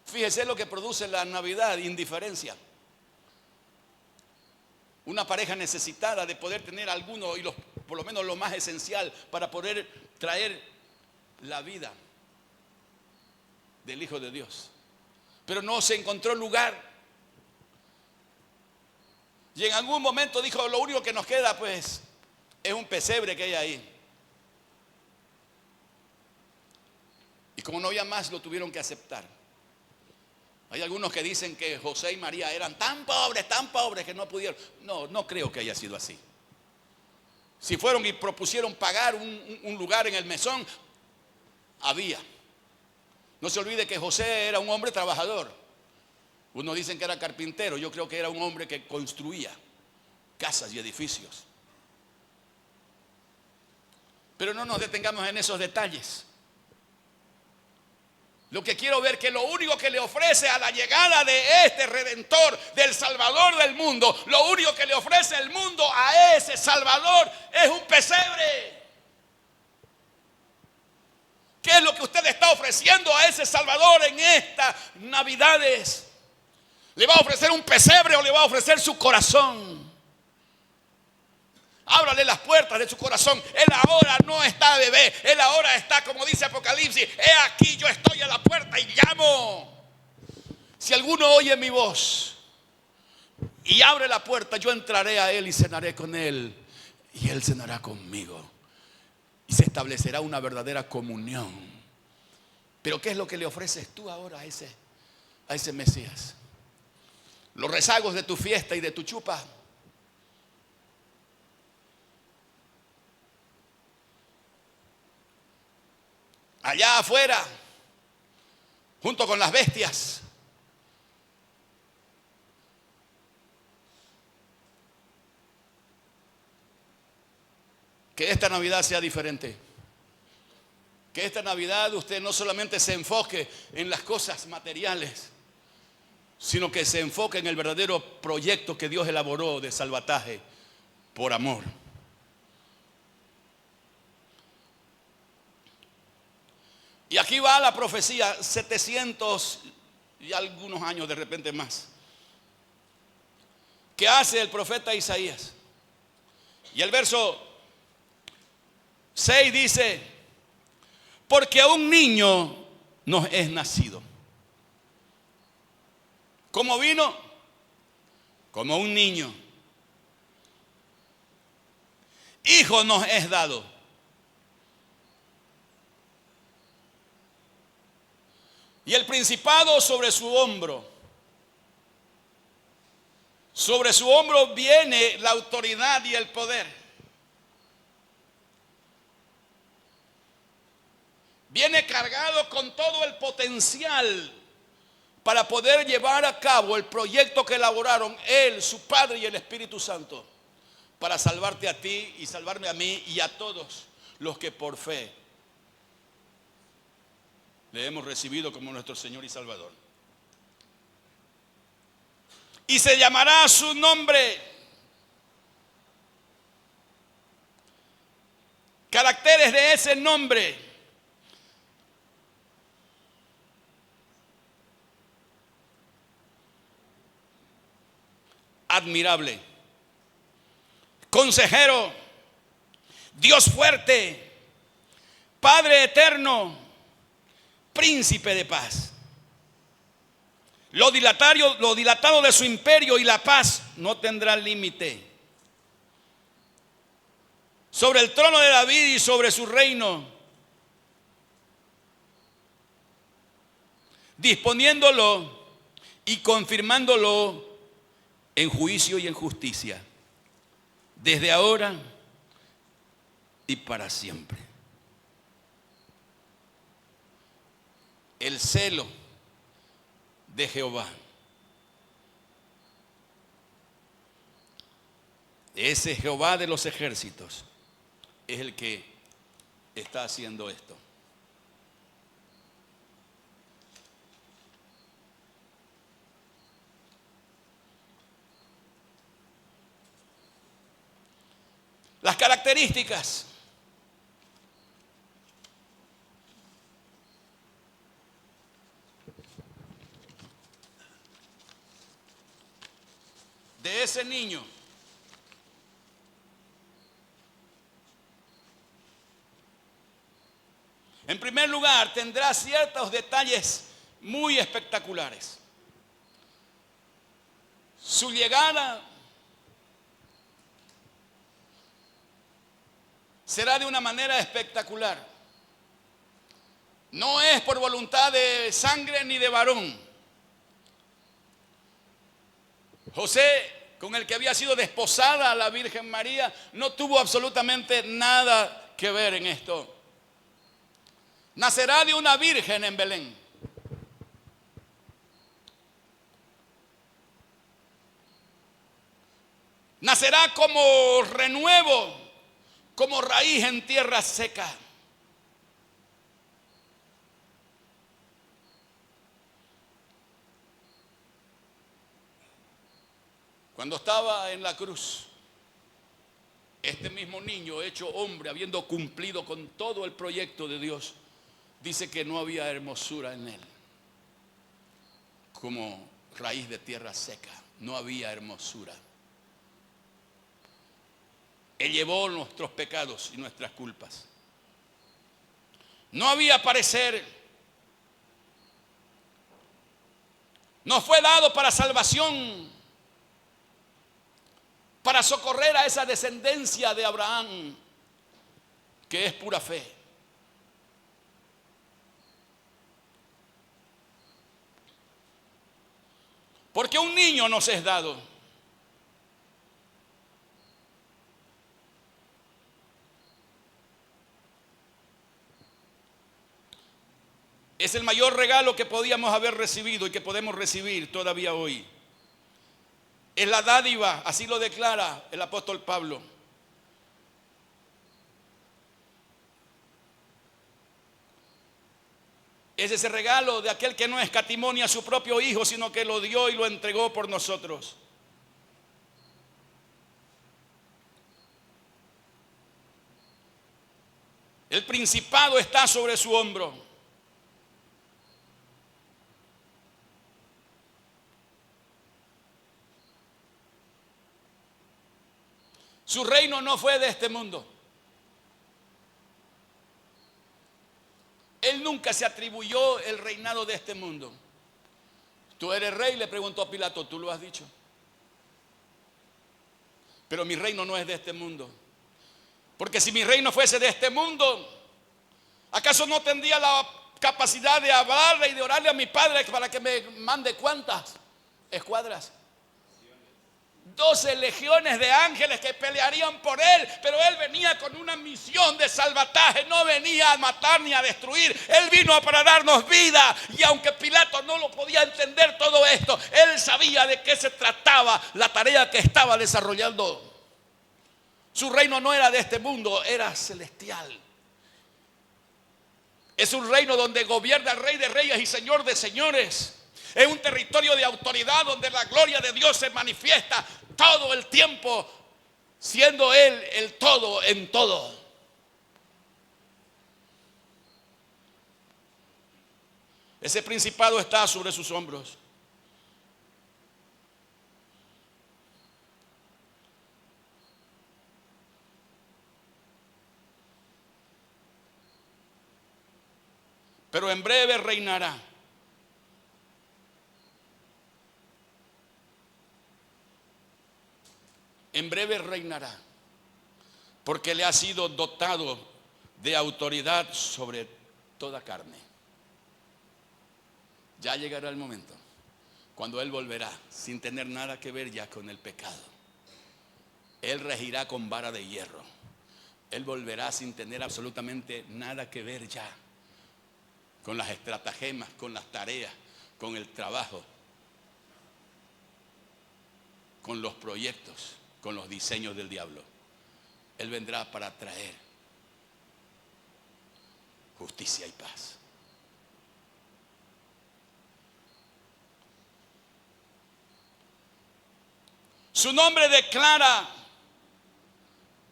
Fíjese lo que produce la Navidad: indiferencia. Una pareja necesitada de poder tener alguno, y por lo menos lo más esencial para poder traer la vida del Hijo de Dios. Pero no se encontró lugar. Y en algún momento dijo: lo único que nos queda pues es un pesebre que hay ahí. Y como no había más, lo tuvieron que aceptar. Hay algunos que dicen que José y María eran tan pobres que no pudieron. No, no creo que haya sido así. Si fueron y propusieron pagar un lugar en el mesón, había. No se olvide que José era un hombre trabajador. Unos dicen que era carpintero, yo creo que era un hombre que construía casas y edificios. Pero no nos detengamos en esos detalles. Lo que quiero ver que lo único que le ofrece a la llegada de este Redentor, del Salvador del mundo, lo único que le ofrece el mundo a ese Salvador es un pesebre. ¿Qué es lo que usted está ofreciendo a ese Salvador en estas Navidades? ¿Le va a ofrecer un pesebre o le va a ofrecer su corazón? Ábrale las puertas de su corazón. Él ahora no está bebé. Él ahora está, como dice Apocalipsis: he aquí, yo estoy a la puerta y llamo. Si alguno oye mi voz y abre la puerta, yo entraré a él y cenaré con él, y él cenará conmigo, y se establecerá una verdadera comunión. Pero ¿qué es lo que le ofreces tú ahora a ese Mesías? Los rezagos de tu fiesta y de tu chupa. Allá afuera, junto con las bestias. Que esta Navidad sea diferente. Que esta Navidad usted no solamente se enfoque en las cosas materiales, sino que se enfoque en el verdadero proyecto que Dios elaboró de salvataje por amor. Y aquí va la profecía, 700 y algunos años de repente más, que hace el profeta Isaías. Y el verso 6 dice: porque a un niño nos es nacido. ¿Cómo vino? Como un niño. Hijo nos es dado. Y el principado sobre su hombro. Sobre su hombro viene la autoridad y el poder. viene cargado con todo el potencial para poder llevar a cabo el proyecto que elaboraron Él, su Padre y el Espíritu Santo, para salvarte a ti y salvarme a mí y a todos los que por fe le hemos recibido como nuestro Señor y Salvador. Y se llamará su nombre. Caracteres de ese nombre: admirable, consejero, Dios fuerte, Padre eterno, príncipe de paz. Lo dilatado de su imperio y la paz no tendrá límite. Sobre el trono de David y sobre su reino, disponiéndolo y confirmándolo en juicio y en justicia, desde ahora y para siempre. El celo de Jehová, ese Jehová de los ejércitos, es el que está haciendo esto. Las características: de ese niño. En primer lugar, tendrá ciertos detalles muy espectaculares. Su llegada será de una manera espectacular. No es por voluntad de sangre ni de varón. José, con el que había sido desposada la Virgen María, no tuvo absolutamente nada que ver en esto. Nacerá de una virgen en Belén. Nacerá como renuevo, como raíz en tierra seca. Cuando estaba en la cruz, este mismo niño hecho hombre, habiendo cumplido con todo el proyecto de Dios, dice que no había hermosura en él. Como raíz de tierra seca, no había hermosura. Él llevó nuestros pecados y nuestras culpas. No había parecer. Nos fue dado para salvación, para socorrer a esa descendencia de Abraham, que es pura fe. Porque un niño nos es dado. Es el mayor regalo que podíamos haber recibido y que podemos recibir todavía hoy. Es la dádiva, así lo declara el apóstol Pablo. Es ese regalo de aquel que no escatimó ni a su propio Hijo, sino que lo dio y lo entregó por nosotros. El principado está sobre su hombro. Su reino no fue de este mundo. Él nunca se atribuyó el reinado de este mundo. Tú eres rey, le preguntó a Pilato, tú lo has dicho. Pero mi reino no es de este mundo. Porque si mi reino fuese de este mundo, ¿acaso no tendría la capacidad de hablarle y de orarle a mi Padre para que me mande cuántas escuadras? 12 legiones de ángeles que pelearían por él, pero él venía con una misión de salvataje, no venía a matar ni a destruir, él vino para darnos vida. Y aunque Pilato no lo podía entender todo esto, él sabía de qué se trataba la tarea que estaba desarrollando. Su reino no era de este mundo, era celestial. Es un reino donde gobierna el Rey de Reyes y Señor de Señores. Es un territorio de autoridad donde la gloria de Dios se manifiesta todo el tiempo, siendo Él el todo en todo. Ese principado está sobre sus hombros. Pero en breve reinará. En breve reinará, porque le ha sido dotado de autoridad sobre toda carne. Ya llegará el momento cuando Él volverá sin tener nada que ver ya con el pecado. Él regirá con vara de hierro. Él volverá sin tener absolutamente nada que ver ya con las estratagemas, con las tareas, con el trabajo, con los proyectos, con los diseños del diablo. Él vendrá para traer justicia y paz. Su nombre declara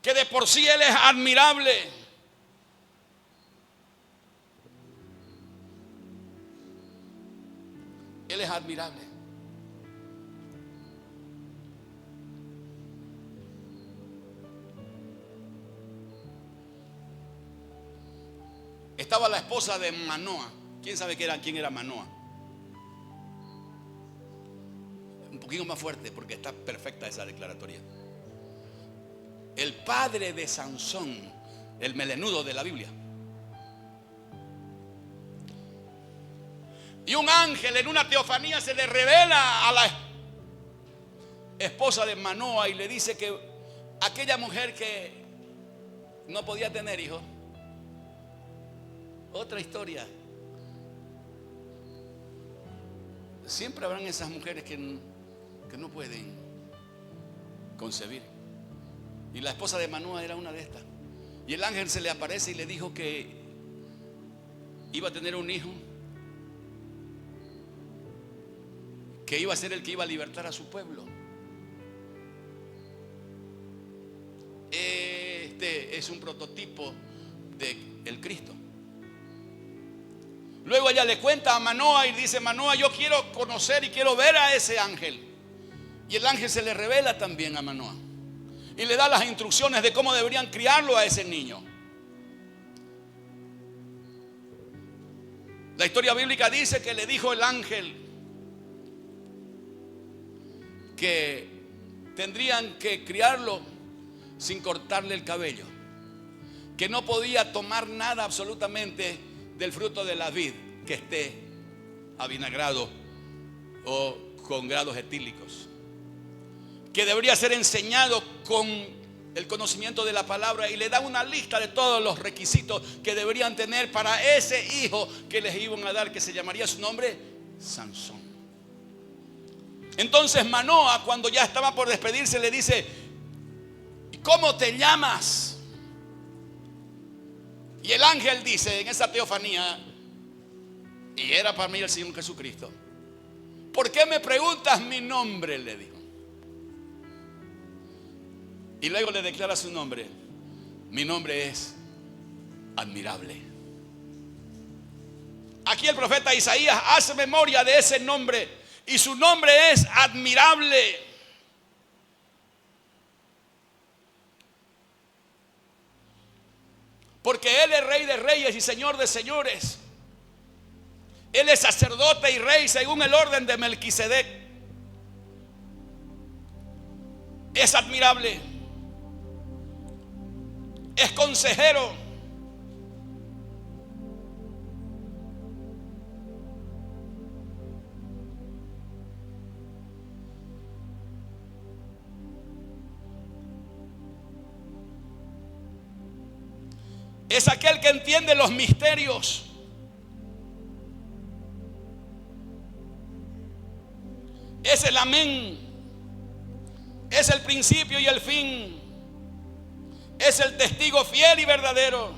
que de por sí Él es admirable. Él es admirable. Estaba la esposa de Manoa. ¿Quién sabe quién era Manoa? Un poquito más fuerte porque está perfecta esa declaratoria. El padre de Sansón, el melenudo de la Biblia. Y un ángel en una teofanía se le revela a la esposa de Manoa y le dice que aquella mujer que no podía tener hijos, otra historia. Siempre habrán esas mujeres que no pueden concebir. Y la esposa de Manoa era una de estas. Y el ángel se le aparece y le dijo que iba a tener un hijo, que iba a ser el que iba a libertar a su pueblo. Este es un prototipo del Cristo. Luego ella le cuenta a Manoa y dice: Manoa, yo quiero conocer y quiero ver a ese ángel. Y el ángel se le revela también a Manoa y le da las instrucciones de cómo deberían criarlo a ese niño. La historia bíblica dice que le dijo el ángel que tendrían que criarlo sin cortarle el cabello, que no podía tomar nada absolutamente del fruto de la vid que esté avinagrado o con grados etílicos, que debería ser enseñado con el conocimiento de la palabra, y le da una lista de todos los requisitos que deberían tener para ese hijo que les iban a dar, que se llamaría su nombre Sansón. Entonces Manoa, cuando ya estaba por despedirse, le dice: ¿cómo te llamas? Y el ángel dice en esa teofanía, y era para mí el Señor Jesucristo: ¿por qué me preguntas mi nombre?, le dijo. Y luego le declara su nombre: mi nombre es admirable. Aquí el profeta Isaías hace memoria de ese nombre, y su nombre es admirable. Porque Él es Rey de Reyes y Señor de Señores. Él es sacerdote y rey según el orden de Melquisedec. Es admirable. Es consejero. Es aquel que entiende los misterios. Es el amén. Es el principio y el fin. Es el testigo fiel y verdadero.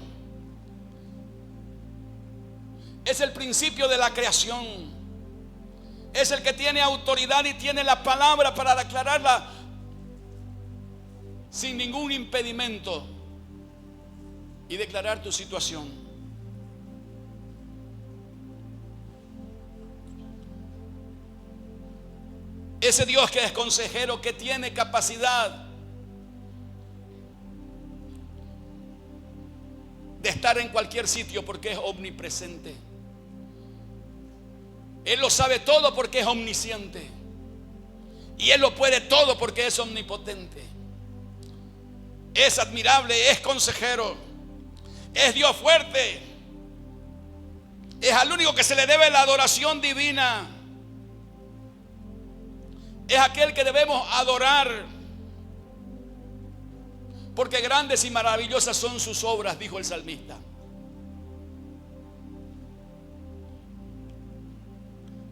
Es el principio de la creación. Es el que tiene autoridad y tiene la palabra para declararla sin ningún impedimento y declarar tu situación. Ese Dios que es consejero, que tiene capacidad de estar en cualquier sitio porque es omnipresente. Él lo sabe todo porque es omnisciente. Y Él lo puede todo porque es omnipotente. Es admirable, es consejero, es Dios fuerte. Es al único que se le debe la adoración divina. Es aquel que debemos adorar, porque grandes y maravillosas son sus obras, dijo el salmista.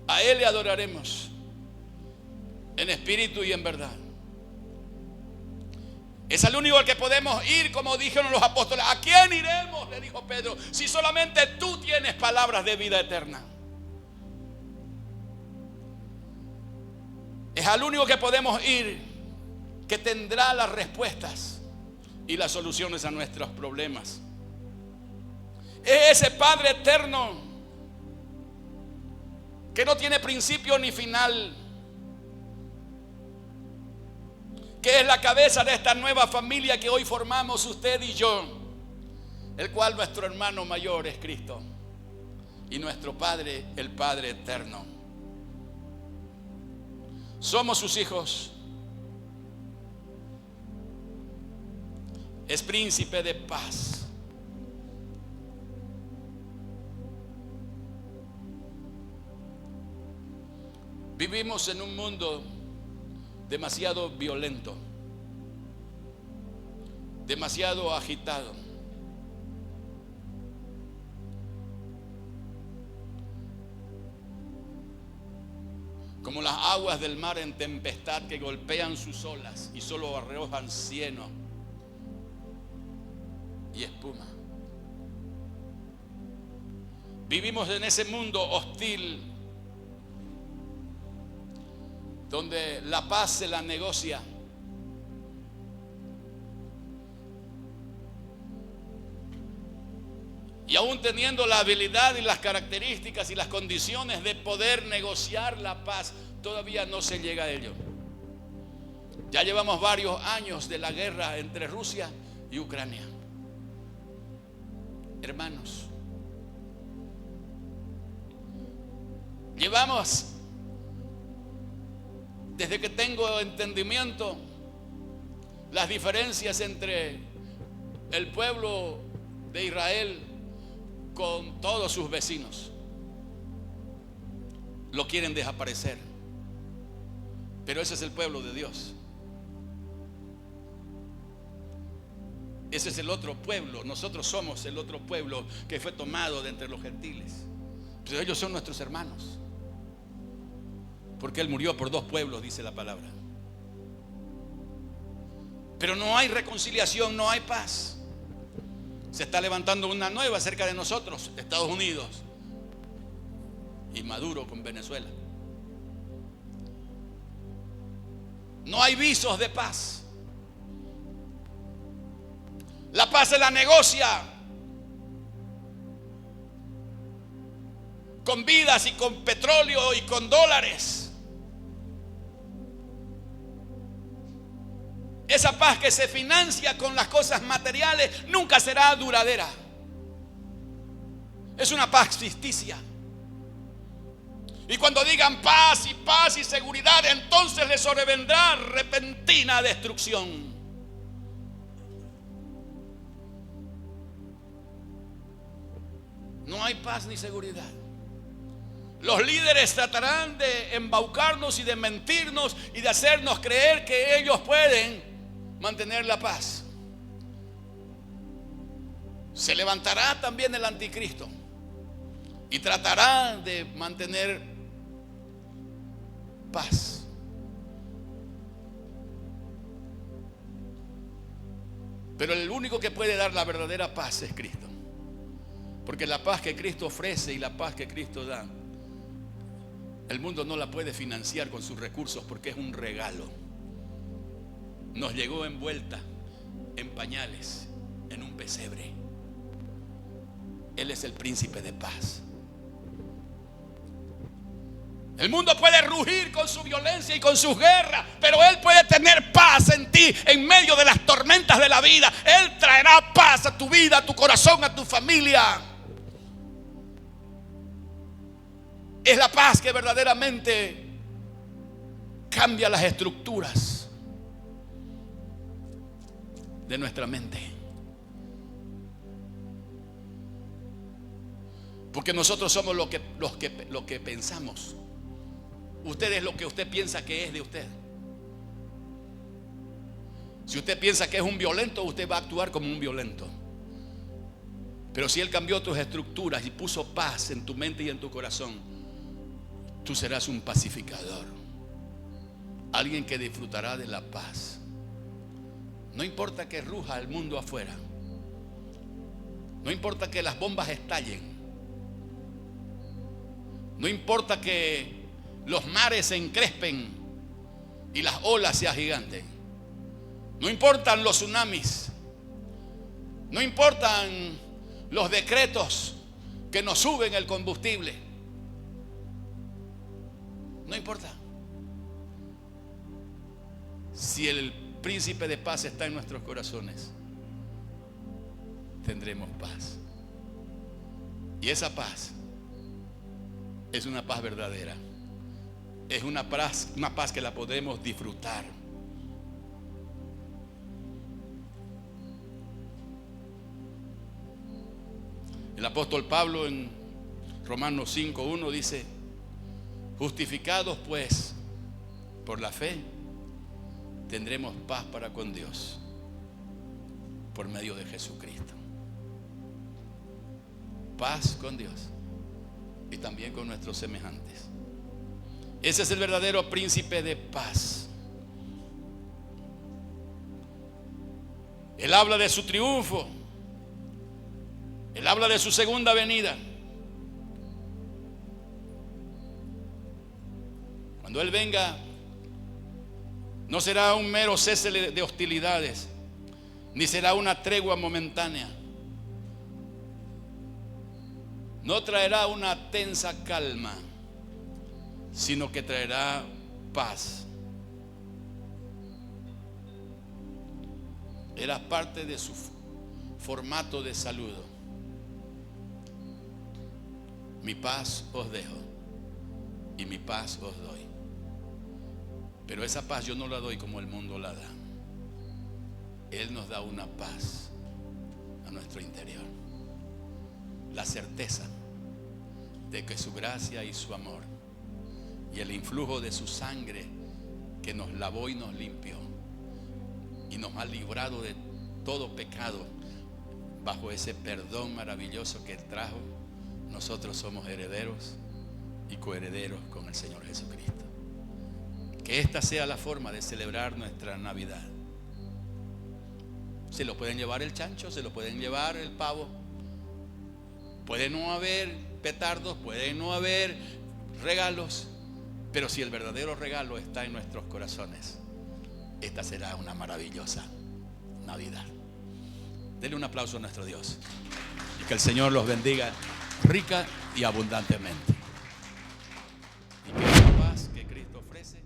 A Él le adoraremos en espíritu y en verdad. Es al único al que podemos ir, como dijeron los apóstoles. ¿A quién iremos?, le dijo Pedro, si solamente tú tienes palabras de vida eterna. Es al único que podemos ir, que tendrá las respuestas y las soluciones a nuestros problemas. Es ese Padre eterno que no tiene principio ni final, que es la cabeza de esta nueva familia que hoy formamos usted y yo, el cual nuestro hermano mayor es Cristo y nuestro Padre, el Padre eterno. Somos sus hijos. Es príncipe de paz. Vivimos en un mundo demasiado violento, demasiado agitado. Como las aguas del mar en tempestad que golpean sus olas y solo arrojan cieno y espuma. Vivimos en ese mundo hostil donde la paz se la negocia. Y aún teniendo la habilidad y las características y las condiciones de poder negociar la paz, todavía no se llega a ello. Ya llevamos varios años de la guerra entre Rusia y Ucrania. Hermanos, llevamos, desde que tengo entendimiento, las diferencias entre el pueblo de Israel con todos sus vecinos. Lo quieren desaparecer, pero ese es el pueblo de Dios. Ese es el otro pueblo. Nosotros somos el otro pueblo que fue tomado de entre los gentiles, pero ellos son nuestros hermanos, porque Él murió por dos pueblos, dice la palabra. Pero no hay reconciliación, no hay paz. Se está levantando una nueva cerca de nosotros, Estados Unidos y Maduro con Venezuela. No hay visos de paz. La paz se la negocia con vidas y con petróleo y con dólares. Esa paz que se financia con las cosas materiales nunca será duradera. Es una paz ficticia. Y cuando digan paz y seguridad, entonces les sobrevendrá repentina destrucción. No hay paz ni seguridad. Los líderes tratarán de embaucarnos y de mentirnos y de hacernos creer que ellos pueden mantener la paz. Se levantará también el anticristo y tratará de mantener paz. Pero el único que puede dar la verdadera paz es Cristo. Porque la paz que Cristo ofrece y la paz que Cristo da, el mundo no la puede financiar con sus recursos porque es un regalo. Nos llegó envuelta en pañales, en un pesebre. Él es el príncipe de paz. El mundo puede rugir con su violencia y con sus guerras, pero Él puede tener paz en ti en medio de las tormentas de la vida. Él traerá paz a tu vida, a tu corazón, a tu familia. Es la paz que verdaderamente cambia las estructuras de nuestra mente. Porque nosotros somos lo que pensamos. Usted es lo que usted piensa que es de usted. Si usted piensa que es un violento, usted va a actuar como un violento. Pero si Él cambió tus estructuras y puso paz en tu mente y en tu corazón, tú serás un pacificador. Alguien que disfrutará de la paz. No importa que ruja el mundo afuera. No importa que las bombas estallen. No importa que los mares se encrespen y las olas se agiganten. No importan los tsunamis. No importan los decretos que nos suben el combustible. No importa. Si el príncipe de paz está en nuestros corazones, tendremos paz. Y esa paz es una paz verdadera. Es una paz que la podemos disfrutar. El apóstol Pablo en Romanos 5:1 dice: justificados pues por la fe, tendremos paz para con Dios por medio de Jesucristo. Paz con Dios y también con nuestros semejantes. Ese es el verdadero príncipe de paz. Él habla de su triunfo. Él habla de su segunda venida. Cuando Él venga, no será un mero cese de hostilidades, ni será una tregua momentánea. No traerá una tensa calma, sino que traerá paz. Era parte de su formato de saludo. Mi paz os dejo y mi paz os doy. Pero esa paz yo no la doy como el mundo la da. Él nos da una paz a nuestro interior. La certeza de que su gracia y su amor y el influjo de su sangre que nos lavó y nos limpió y nos ha librado de todo pecado, bajo ese perdón maravilloso que Él trajo, nosotros somos herederos y coherederos con el Señor Jesucristo. Que esta sea la forma de celebrar nuestra Navidad. Se lo pueden llevar el chancho, se lo pueden llevar el pavo. Puede no haber petardos, puede no haber regalos, pero si el verdadero regalo está en nuestros corazones, esta será una maravillosa Navidad. Denle un aplauso a nuestro Dios y que el Señor los bendiga rica y abundantemente. Y que la paz que Cristo ofrece